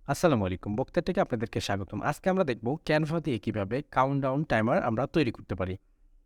আসসালামু আলাইকুম। বক্তৃতাটিকে আপনাদেরকে স্বাগতম। আজকে আমরা দেখব ক্যানভা দিয়ে কিভাবে কাউন্টডাউন টাইমার আমরা তৈরি করতে পারি।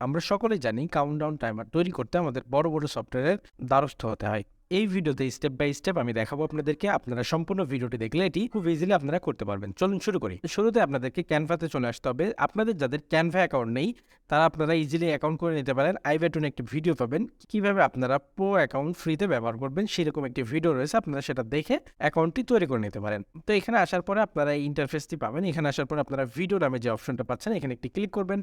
আমরা সকলেই জানি কাউন্টডাউন টাইমার তৈরি করতে আমাদের বড়, বড় সফটওয়্যারের দ্বারস্থ হতে হয়। এই ভিডিওতে স্টেপ বাই স্টেপ আমি দেখাবো আপনাদেরকে। আপনারা সম্পূর্ণ ভিডিওটি দেখলে এটি খুব ইজিলি আপনারা করতে পারবেন। চলুন শুরু করি। শুরুতে আপনাদেরকে ক্যানভাতে চলে আসতে হবে। আপনাদের যাদের ক্যানভা অ্যাকাউন্ট নেই, তারা আপনারা ইজিলি অ্যাকাউন্ট করে নিতে পারেন। আই বাটনে একটি ভিডিও পাবেন। কিভাবে আপনারা প্রো অ্যাকাউন্ট ফ্রিতে ব্যবহার করবেন সেরকম একটি ভিডিও রয়েছে। আপনারা সেটা দেখে অ্যাকাউন্টটি তৈরি করে নিতে পারেন। তো এখানে আসার পরে আপনারা এই ইন্টারফেসটি পাবেন। এখানে আসার পরে আপনারা ভিডিও নামে যে অপশনটা পাচ্ছেন এখানে একটি ক্লিক করবেন।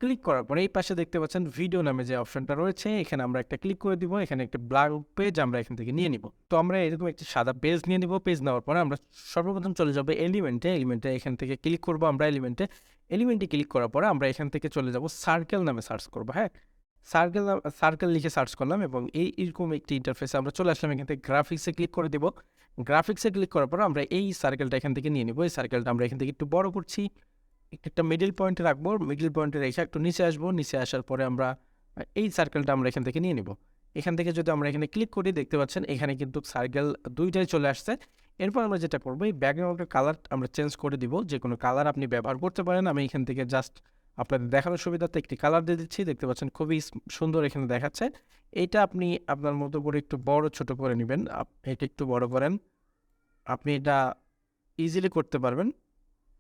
ক্লিক করার পরে এই পাশে দেখতে পাচ্ছেন ভিডিও নামে যে অপশনটা রয়েছে এখানে আমরা একটা ক্লিক করে দিব। এখানে একটা ব্ল্যাঙ্ক পেজ আমরা এখান থেকে নিয়ে নিব। তো আমরা এরকম একটি সাদা পেজ নিয়ে নিব। পেজ নেওয়ার পরে আমরা সর্বপ্রথম চলে যাব এলিমেন্টে এখান থেকে ক্লিক করব আমরা এলিমেন্টে ক্লিক করার পরে আমরা এখান থেকে চলে যাব সার্কেল নামে সার্চ করব। হ্যাঁ, সার্কেল লিখে সার্চ করলাম এবং এইরকম একটি ইন্টারফেসে আমরা চলে আসলাম। এখান থেকে গ্রাফিক্সে ক্লিক করে দেব। গ্রাফিক্সে ক্লিক করার পর আমরা এই সার্কেলটা এখান থেকে নিয়ে নিব। এই সার্কেলটা আমরা এখান থেকে একটু বড় করছি, একটা মিডল পয়েন্টে রাখবো। মিডল পয়েন্টে রেখে একটু নিচে আসবো। নিচে আসার পরে আমরা এই সার্কেলটা আমরা এখান থেকে নিয়ে নিব। এখান থেকে যদি আমরা এখানে ক্লিক করি দেখতে পাচ্ছেন এখানে কিন্তু সার্কেল দুইটাই চলে আসছে। এরপর আমরা যেটা করবো এই ব্যাকগ্রাউন্ডের কালার আমরা চেঞ্জ করে দিব। যে কোনো কালার আপনি ব্যবহার করতে পারেন। আমি এখান থেকে জাস্ট আপনাদের দেখানোর সুবিধার্থে একটি কালার দিয়ে দিচ্ছি। দেখতে পাচ্ছেন খুবই সুন্দর এখানে দেখাচ্ছে। এইটা আপনি আপনার মতো করে একটু বড় ছোট করে নেবেন। এটা একটু বড় করেন, আপনি এটা ইজিলি করতে পারবেন।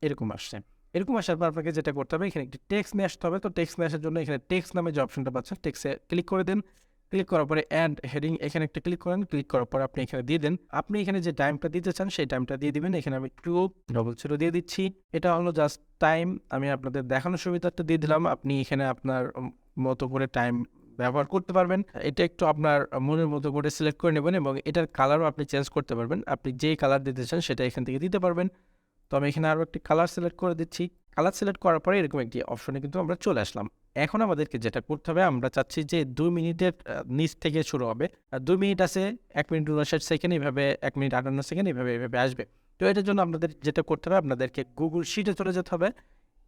এরকম আসছে। এরকম আসার পর আপনাকে যেটা করতে হবে এখানে একটি টেক্সট নিয়ে আসতে হবে। তো টেক্সট নিয়ে আসার জন্য এখানে টেক্সট নামে যে অপশনটা পাচ্ছেন টেক্সটে ক্লিক করে দেন। ক্লিক করার পরে অ্যাড হেডিং এখানে একটা ক্লিক করেন। ক্লিক করার পরে আপনি এখানে দিয়ে দেন। আপনি এখানে যে টাইমটা দিতে চান সেই টাইমটা দিয়ে দিবেন। এখানে আমি 2:00 দিয়ে দিচ্ছি। এটা হলো জাস্ট টাইম। আমি আপনাদের দেখানোর সুবিধার্থে দিয়ে দিলাম। আপনি এখানে আপনার মতো করে টাইম ব্যবহার করতে পারবেন। এটা একটু আপনার মনের মতো করে সিলেক্ট করে নেবেন এবং এটার কালারও আপনি চেঞ্জ করতে পারবেন। আপনি যেই কালার দিতে চান সেটা এখান থেকে দিতে পারবেন। তো আমি এখানে আরও একটি কালার সিলেক্ট করে দিচ্ছি। কালার সিলেক্ট করার পরে এরকম একটি অপশনে কিন্তু আমরা চলে আসলাম। এখন আমাদেরকে যেটা করতে হবে আমরা চাচ্ছি যে 2 মিনিটের নিচ থেকে শুরু হবে। 2 মিনিট আছে, 1 মিনিট 59 সেকেন্ড এভাবে 1 মিনিট 58 সেকেন্ড এভাবে আসবে। তো এটার জন্য আপনাদের যেটা করতে হবে আপনাদেরকে গুগল শিটে চলে যেতে হবে।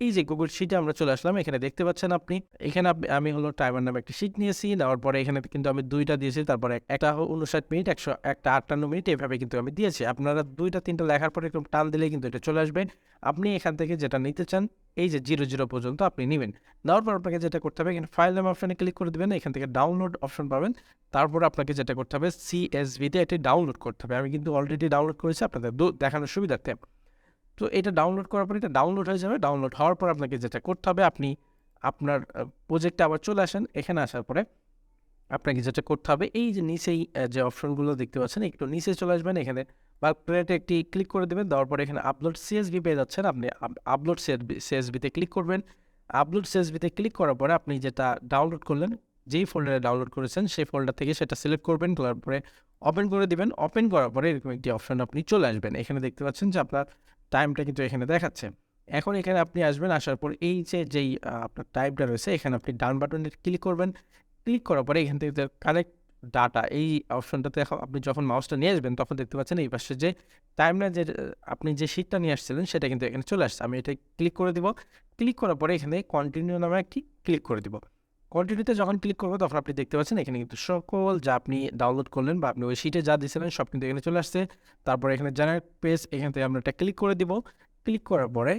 এই যে গুগল শিটে আমরা চলে আসলাম। এখানে দেখতে পাচ্ছেন আপনি এখানে আমি হলো টাইমার নামে একটা শিট নিয়েছি। নেওয়ার পরে এখানে কিন্তু আমি 2টা দিয়েছি। তারপরে একটা 59 মিনিট, একটা 58 মিনিট এভাবে কিন্তু আমি দিয়েছি। আপনারা 2টা 3টা লেখার পরে একটু টান দিলেই কিন্তু এটা চলে আসবে। আপনি এখান থেকে যেটা নিতে চান এই যে 00 পর্যন্ত আপনি নিবেন। নেওয়ার পর আপনাকে যেটা করতে হবে এখানে ফাইল নাম অপশনে ক্লিক করে দিবেন। এখান থেকে ডাউনলোড অপশন পাবেন। তারপর আপনাকে যেটা করতে হবে CSV-তে এটি ডাউনলোড করতে হবে। আমি কিন্তু অলরেডি ডাউনলোড করেছি আপনাদের দেখানোর সুবিধার্থে। তো এটা ডাউনলোড করার পরে এটা ডাউনলোড হয়ে যাবে। ডাউনলোড হওয়ার পর আপনাকে যেটা করতে হবে আপনি আপনার প্রজেক্টে আবার চলে আসেন। এখানে আসার পরে আপনাকে যেটা করতে হবে এই যে নিচেই যে অপশনগুলো দেখতে পাচ্ছেন একটু নিচে চলে আসবেন। এখানে বা প্লেটে একটি ক্লিক করে দেবেন। দেওয়ার পরে এখানে আপলোড সিএসভি পেয়ে যাচ্ছেন। আপনি আপলোড সিএসভিতে ক্লিক করবেন। আপলোড সিএসভিতে ক্লিক করার পরে আপনি যেটা ডাউনলোড করলেন, যেই ফোল্ডারে ডাউনলোড করেছেন সেই ফোল্ডার থেকে সেটা সিলেক্ট করবেন। করার পরে ওপেন করে দিবেন। ওপেন করার পরে এরকম একটি অপশন আপনি চলে আসবেন। এখানে দেখতে পাচ্ছেন যে আপনার টাইমটা কিন্তু এখানে দেখাচ্ছে। এখন এখানে আপনি আসবেন। আসার পর এই যেই আপনার টাইমটা রয়েছে এখানে আপনি ডান বাটনে ক্লিক করবেন। ক্লিক করার পরে এখান থেকে কানেক্ট ডাটা এই অপশনটাতে এখন আপনি যখন মাউসটা নিয়ে আসবেন তখন দেখতে পাচ্ছেন এই পাশে যে টাইমলাইন যে আপনি যে শিটটা নিয়ে আসছিলেন সেটা কিন্তু এখানে চলে আসছে। আমি এটা ক্লিক করে দিব। ক্লিক করার পরে এখানে কন্টিনিউ নামে একটি ক্লিক করে দিব। কন্টিনিউতে যখন ক্লিক করবো তখন আপনি দেখতে পাচ্ছেন এখানে কিন্তু সকল যা আপনি ডাউনলোড করলেন বা আপনি ওই শিটে যা দিয়েছিলেন সব কিন্তু এখানে চলে আসছে। তারপরে এখানে জেনারেট পেজ এখান থেকে আমরা এটা ক্লিক করে দিব। ক্লিক করার পরে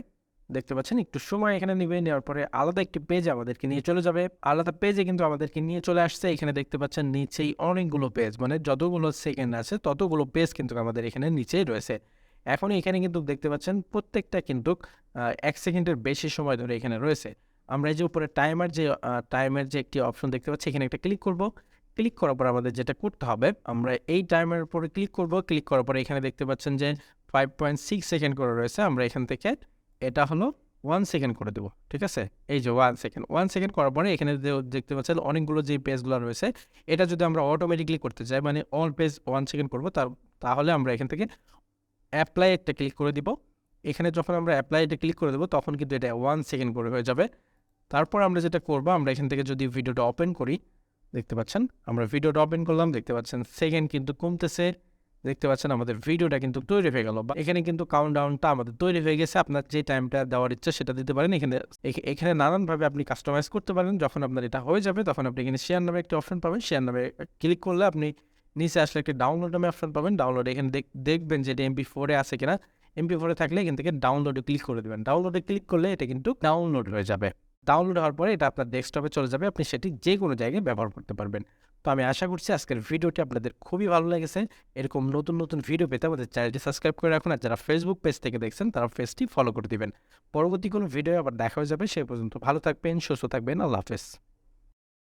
দেখতে পাচ্ছেন একটু সময় এখানে নেবে। নেওয়ার পরে আলাদা একটি পেজ আমাদেরকে নিয়ে চলে যাবে। আলাদা পেজে কিন্তু আমাদেরকে নিয়ে চলে আসছে। এখানে দেখতে পাচ্ছেন নিচেই অনেকগুলো পেজ, মানে যতগুলো সেকেন্ড আছে ততগুলো পেজ কিন্তু আমাদের এখানে নিচেই রয়েছে। এখন এখানে কিন্তু দেখতে পাচ্ছেন প্রত্যেকটা কিন্তু 1 সেকেন্ডের বেশি সময় ধরে এখানে রয়েছে। আমরা এই যে উপরে টাইমের যে একটি অপশন দেখতে পাচ্ছি এখানে একটা ক্লিক করব। ক্লিক করার পর আমাদের যেটা করতে হবে আমরা এই টাইমের উপরে ক্লিক করব। ক্লিক করার পরে এখানে দেখতে পাচ্ছেন যে 5.6 সেকেন্ড করে রয়েছে। আমরা এখান থেকে এটা হলো 1 সেকেন্ড করে দেব। ঠিক আছে? এই যে 1 সেকেন্ড। 1 সেকেন্ড করার পরে এখানে দেখতে পাচ্ছেন অনেকগুলো যে পেজগুলো রয়েছে এটা যদি আমরা অটোমেটিক্যালি করতে চাই মানে অল পেজ 1 সেকেন্ড করব তাহলে আমরা এখান থেকে অ্যাপ্লাই একটা ক্লিক করে দিব। এখানে যখন আমরা অ্যাপ্লাই এটা ক্লিক করে দেব তখন কিন্তু এটা 1 সেকেন্ড করে হয়ে যাবে। তারপর আমরা যেটা করব আমরা এখান থেকে যদি ভিডিওটা ওপেন করি দেখতে পাচ্ছেন আমরা ভিডিওটা ওপেন করলাম। দেখতে পাচ্ছেন সেকেন্ড কিন্তু কমতেছে। দেখতে পাচ্ছেন আমাদের ভিডিওটা কিন্তু তৈরি হয়ে গেল বা এখানে কিন্তু কাউন্টডাউনটা আমাদের তৈরি হয়ে গেছে। আপনার যে টাইমটা দেওয়ার ইচ্ছা সেটা দিতে পারেন। এখানে নানানভাবে আপনি কাস্টমাইজ করতে পারেন। যখন আপনার এটা হয়ে যাবে তখন আপনি এখানে শেয়ার নামে একটি অপশন পাবেন। শেয়ার নামে ক্লিক করলে আপনি নিচে আসলে একটি ডাউনলোড নামে অপশন পাবেন। ডাউনলোড এখানে দেখবেন যে এটা MP4 আছে কিনা। MP4 থাকলে এখান থেকে ডাউনলোডে ক্লিক করে দেবেন। ডাউনলোডে ক্লিক করলে এটা কিন্তু ডাউনলোড হয়ে যাবে। ডাউনলোড হওয়ার পরে এটা আপনার ডেস্কটপে চলে যাবে। আপনি সেটি যে কোনো জায়গায় ব্যবহার করতে পারবেন। তো আমি আশা করছি আজকের ভিডিওটি আপনাদের খুবই ভালো লেগেছে। এরকম নতুন, নতুন ভিডিও পেতে আমাদের চ্যানেলটি সাবস্ক্রাইব করে রাখুন। আর যারা ফেসবুক পেজ থেকে দেখছেন তারা পেজটি ফলো করে দিবেন। পরবর্তী কোনো ভিডিও আবার দেখা হয়ে যাবে। সে পর্যন্ত ভালো থাকবেন, সুস্থ থাকবেন। আল্লাহ হাফেজ।